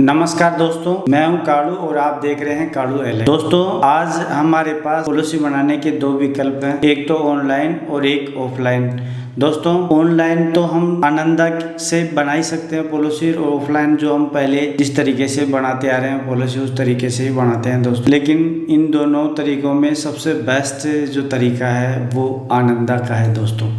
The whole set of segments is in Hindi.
नमस्कार दोस्तों, मैं हूं कालू और आप देख रहे हैं कालू एल। दोस्तों, आज हमारे पास पॉलिसी बनाने के दो विकल्प हैं, एक तो ऑनलाइन और एक ऑफलाइन। दोस्तों, ऑनलाइन तो हम आनंदा से बना ही सकते हैं पॉलिसी, और ऑफलाइन जो हम पहले जिस तरीके से बनाते आ रहे हैं पॉलिसी उस तरीके से ही बनाते हैं दोस्तों। लेकिन इन दोनों तरीकों में सबसे बेस्ट जो तरीका है वो आनंदा का है दोस्तों।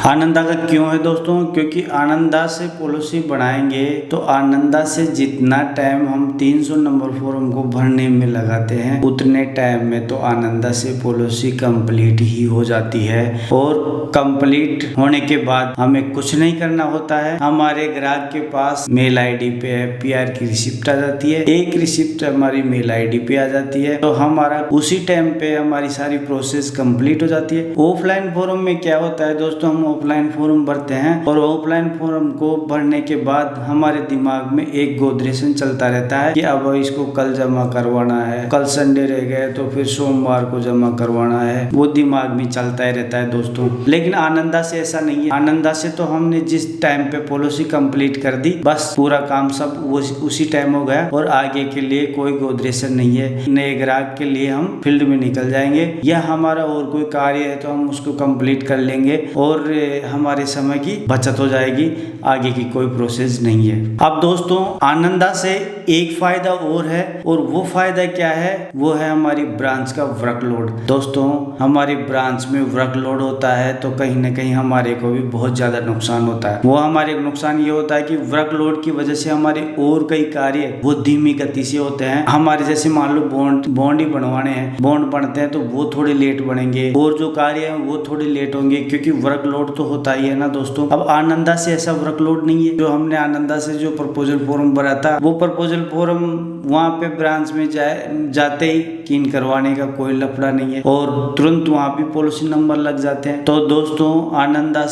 आनंदा का क्यों है दोस्तों? क्योंकि आनंदा से पॉलिसी बनाएंगे तो आनंदा से जितना टाइम हम 300 नंबर फॉर्म को भरने में लगाते हैं उतने टाइम में तो आनंदा से पॉलिसी कंप्लीट ही हो जाती है। और कंप्लीट होने के बाद हमें कुछ नहीं करना होता है, हमारे ग्राहक के पास मेल आईडी पे पीआर की रिसिप्ट आ जाती है, एक रिसिप्ट हमारी मेल आईडी पे आ जाती है, तो हमारा उसी टाइम पे हमारी सारी प्रोसेस कंप्लीट हो जाती है। ऑफलाइन फॉर्म में क्या होता है दोस्तों, हम ऑफलाइन फॉर्म भरते हैं और ऑफलाइन फॉर्म को भरने के बाद हमारे दिमाग में एक गोदरेशन चलता रहता है कि अब इसको कल जमा करवाना है, कल संडे रह गए तो फिर सोमवार को जमा करवाना है, वो दिमाग में चलता ही रहता है दोस्तों। लेकिन आनंदा से ऐसा नहीं है। आनंदा से तो हमने जिस टाइम पे पॉलिसी कंप्लीट कर दी, बस पूरा काम सब उसी टाइम हो गया और आगे के लिए कोई गोदरेशन नहीं है। नए ग्राहक के लिए हम फील्ड में निकल जाएंगे या हमारा और कोई कार्य है तो हम उसको कंप्लीट कर लेंगे और हमारे समय की बचत हो जाएगी, आगे की कोई प्रोसेस नहीं है। अब दोस्तों, आनंदा से एक फायदा और है, और वो फायदा क्या है? वो है हमारी ब्रांच का वर्कलोड। दोस्तों, हमारी ब्रांच में वर्कलोड होता है तो कहीं ना कहीं हमारे को भी बहुत ज्यादा नुकसान होता है। वो हमारे नुकसान ये होता है कि वर्कलोड की वजह से हमारे और कई कार्य वो धीमी गति से होते हैं। हमारे जैसे मान लो बॉन्ड ही बनवाने हैं, बॉन्ड बनते हैं तो वो थोड़े लेट बनेंगे और जो कार्य है वो थोड़े लेट होंगे, क्योंकि वर्कलोड तो होता ही है ना दोस्तों। अब आनंदा से ऐसा वर्कलोड नहीं है। जो हमने आनंदा से जो प्रपोजल फॉर्म भरा था वो प्रपोजल फॉर्म वहाँ पे ब्रांच में जाते ही कीन करवाने का कोई लफड़ा नहीं है और तुरंत वहाँ भी पॉलिसी नंबर लग जाते हैं। तो दोस्तों, आनंदा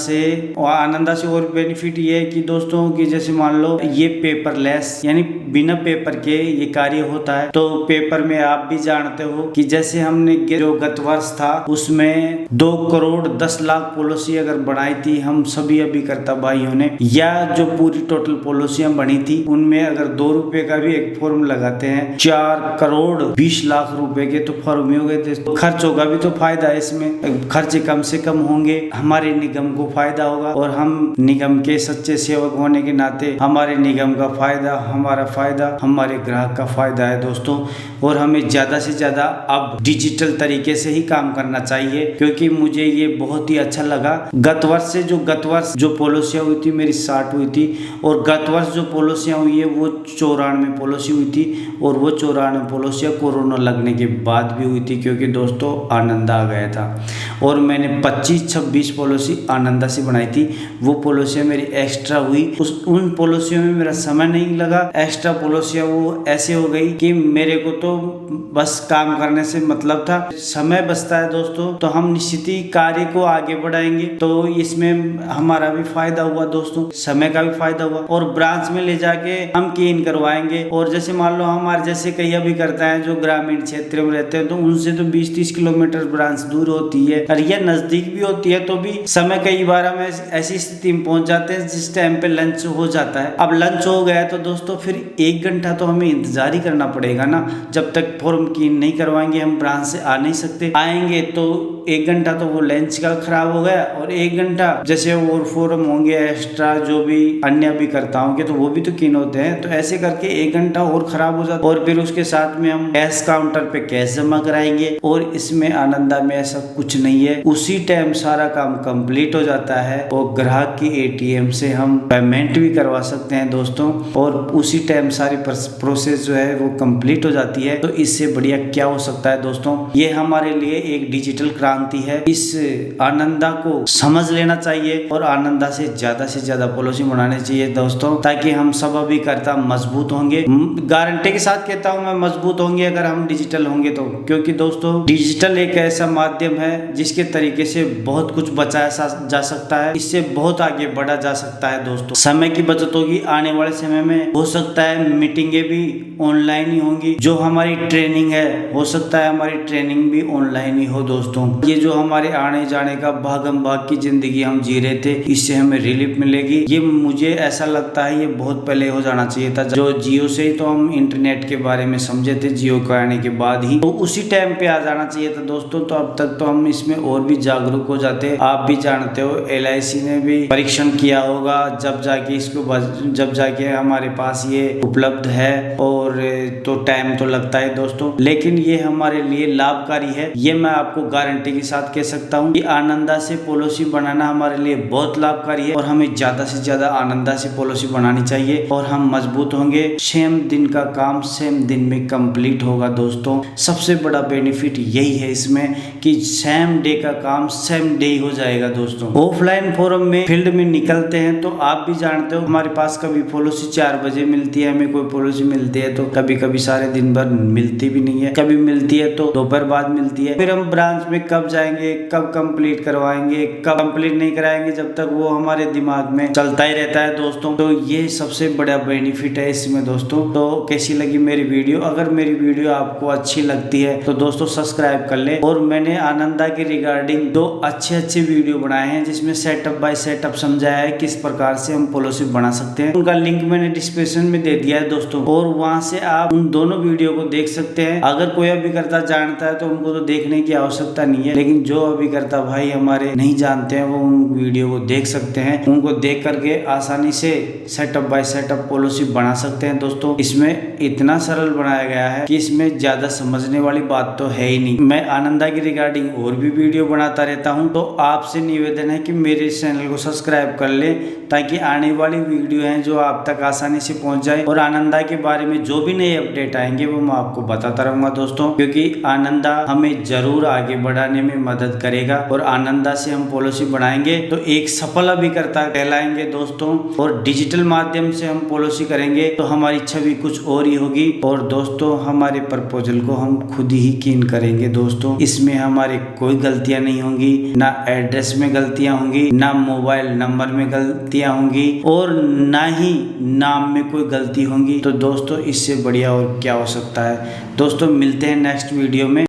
से और बेनिफिट ये है कि दोस्तों कि जैसे मान लो ये पेपरलेस यानी बिना पेपर के ये कार्य होता है। तो पेपर में आप भी जानते हो कि जैसे हमने जो गत वर्ष था उसमें 2 करोड़ 10 लाख पॉलिसी अगर बनाई थी हम सभी अभिकर्ता भाइयों ने, या जो पूरी टोटल पॉलिसियां बनी थी उनमें अगर 2 रुपए का भी एक फॉर्म लगाते हैं 4 करोड़ 20 लाख रुपए के तो फॉर्म हो गए थे। तो खर्चों का भी तो फायदा है इसमें, खर्चे कम से कम होंगे, हमारे निगम को फायदा होगा और हम निगम के सच्चे सेवक होने के नाते हमारे निगम का फायदा, हमारा फायदा, हमारे ग्राहक का फायदा है दोस्तों। और हमें ज्यादा से ज्यादा अब डिजिटल तरीके से ही काम करना चाहिए, क्योंकि मुझे ये बहुत ही अच्छा लगा। गत वर्ष जो पॉलिसियां हुई थी मेरी 60 हुई थी, और गत वर्ष जो पॉलिसियां हुई है वो 94 पॉलिसी हुई थी, और वो 94 पॉलिसियां कोरोना लगने के बाद भी हुई थी, क्योंकि दोस्तों आनंदा आ गया था। और मैंने 25-26 पॉलिसी आनंदा से बनाई थी। वो पॉलिसियां मेरी एक्स्ट्रा हुई, उन पॉलिसियों में मेरा समय नहीं लगा। एक्स्ट्रा पॉलिसियां वो ऐसे हो गई कि मेरे को तो बस काम करने से मतलब था, समय बचता है दोस्तों तो हम निश्चित ही कार्य को आगे बढ़ाएंगे। तो इसमें हमारा भी फायदा हुआ दोस्तों, समय का भी फायदा हुआ, और ब्रांच में ले जाके हम कीन करवाएंगे। और जैसे मान लो हमारे जैसे कई अभी करता है जो ग्रामीण क्षेत्र में रहते हैं तो उनसे तो 20-30 किलोमीटर ब्रांच दूर होती है, और यह नजदीक भी होती है, तो भी समय कई बार हम ऐसी स्थिति में पहुंच जाते हैं जिस टाइम पे लंच हो जाता है। अब लंच हो गया तो दोस्तों फिर 1 घंटा तो हमें इंतजार ही करना पड़ेगा ना, जब तक फॉर्म कीन नहीं करवाएंगे हम ब्रांच से आ नहीं सकते। आएंगे तो 1 घंटा तो वो लंच का खराब हो गया, और 1 घंटा जैसे और फॉर्म होंगे एक्स्ट्रा जो भी अन्य अभिकर्ताओं के तो वो भी तो कीन होते हैं, तो ऐसे करके 1 घंटा और खराब हो जाता है। और फिर उसके साथ में हम कैश काउंटर पे कैश जमा कराएंगे, और इसमें आनंदा में ऐसा कुछ नहीं है, उसी टाइम सारा काम कंप्लीट हो जाता है और ग्राहक की एटीएम से हम पेमेंट भी करवा सकते हैं दोस्तों, और उसी टाइम सारी प्रोसेस जो है वो कंप्लीट हो जाती है। तो इससे बढ़िया क्या हो सकता है दोस्तों? ये हमारे लिए एक डिजिटल क्रांति है। इस आनंदा को समझ लेना चाहिए और आनंदा से ज्यादा पॉलिसी बनानी चाहिए दोस्तों, ताकि हम सब अभिकर्ता मजबूत होंगे। गारंटी के साथ कहता हूं मैं, मजबूत होंगे अगर हम डिजिटल होंगे तो, क्योंकि दोस्तों डिजिटल एक ऐसा माध्यम है जिसके तरीके से बहुत कुछ बचाया जा सकता है, इससे बहुत आगे बढ़ा जा सकता है दोस्तों। समय की बचत होगी, आने वाले समय में हो सकता है मीटिंगें भी ऑनलाइन ही होंगी, जो हमारी ट्रेनिंग है हो सकता है हमारी ट्रेनिंग भी ऑनलाइन ही हो दोस्तों। ये जो हमारे आने जाने का भागम भाग की जिंदगी हम जी रहे थे, इससे हमें रिलीफ मिलेगी। ये मुझे ऐसा लगता है ये बहुत पहले हो जाना चाहिए था। जो जियो से ही तो हम इंटरनेट के बारे में समझे थे, जियो के आने के बाद ही, तो उसी टाइम पे आ जाना चाहिए था दोस्तों। तो अब तक तो हम इसमें और भी जागरूक हो जाते। आप भी जानते हो LIC ने भी परीक्षण किया होगा, जब जाके हमारे पास ये उपलब्ध है। और तो टाइम तो लगता है दोस्तों, लेकिन ये हमारे लिए लाभकारी है। ये मैं आपको गारंटी के साथ कह सकता हूँ कि आनंदा से पॉलिसी बनाना हमारे लिए बहुत लाभकारी है और हमें ज्यादा से ज्यादा आनंदा से पॉलिसी बनानी चाहिए और हम मजबूत होंगे। सेम दिन का काम सेम दिन में कंप्लीट होगा दोस्तों। सबसे बड़ा बेनिफिट यही है इसमें कि सेम डे का काम सेम डे हो जाएगा दोस्तों। ऑफलाइन फॉर्म में फील्ड में निकलते हैं तो आप भी जानते हो हमारे पास कभी पॉलिसी 4 बजे मिलती है, हमें कोई पॉलिसी मिलती है तो कभी कभी सारे दिन भर मिलती भी नहीं है, कभी मिलती है तो दोपहर बाद मिलती है। फिर हम ब्रांच में कब जाएंगे, कब कंप्लीट करवाएंगे, कब कंप्लीट नहीं कराएंगे, जब तक वो हमारे दिमाग में चलता ही रहता है दोस्तों। तो ये सबसे बड़ा बेनिफिट है इसमें दोस्तों। तो कैसी लगी मेरी वीडियो? अगर मेरी वीडियो आपको अच्छी लगती है तो दोस्तों सब्सक्राइब कर ले। और मैंने आनंदा के रिगार्डिंग 2 अच्छे वीडियो बनाए हैं जिसमें सेटअप बाय सेटअप समझाया है किस प्रकार से हम पॉलिसी बना सकते हैं। उनका लिंक मैंने डिस्क्रिप्शन में दे दिया है दोस्तों, और वहां से आप उन दोनों वीडियो को देख सकते हैं। अगर कोई अभिकर्ता जानता है तो उनको तो देखने की आवश्यकता नहीं है, लेकिन जो अभिकर्ता भाई हमारे नहीं जानते हैं वो उन वीडियो को देख सकते हैं। उनको देख करके आसानी से सेटअप बाय सेटअप पॉलिसी बना सकते हैं दोस्तों। इसमें इतना सरल बनाया गया है कि इसमें ज्यादा समझने वाली बात तो है ही नहीं। मैं आनंदा की रिगार्डिंग और भी वीडियो बनाता रहता हूं, तो आपसे निवेदन है कि मेरे चैनल को सब्सक्राइब कर ले ताकि आने वाली वीडियो हैं जो आप तक आसानी से पहुंच जाए। और आनंदा के बारे में जो भी नए अपडेट आएंगे वो मैं आपको बताता रहूंगा दोस्तों, क्योंकि आनंदा हमें जरूर आगे बढ़ाने में मदद करेगा। और आनंदा से हम पॉलिसी बनाएंगे तो एक सफल अभिकर्ता कहलाएंगे दोस्तों। और डिजिटल माध्यम से हम पॉलिसी करेंगे तो हमारी छवि कुछ और ही होगी। और दोस्तों हमारे प्रपोजल को हम खुद ही कीन करेंगे दोस्तों। इसमें हमारे कोई गलतियां नहीं होंगी, ना एड्रेस में गलतियां होंगी, ना मोबाइल नंबर में गलतियां होंगी, और ना ही नाम में कोई गलती होंगी। तो दोस्तों इससे बढ़िया और क्या हो सकता है। दोस्तों मिलते हैं नेक्स्ट वीडियो में।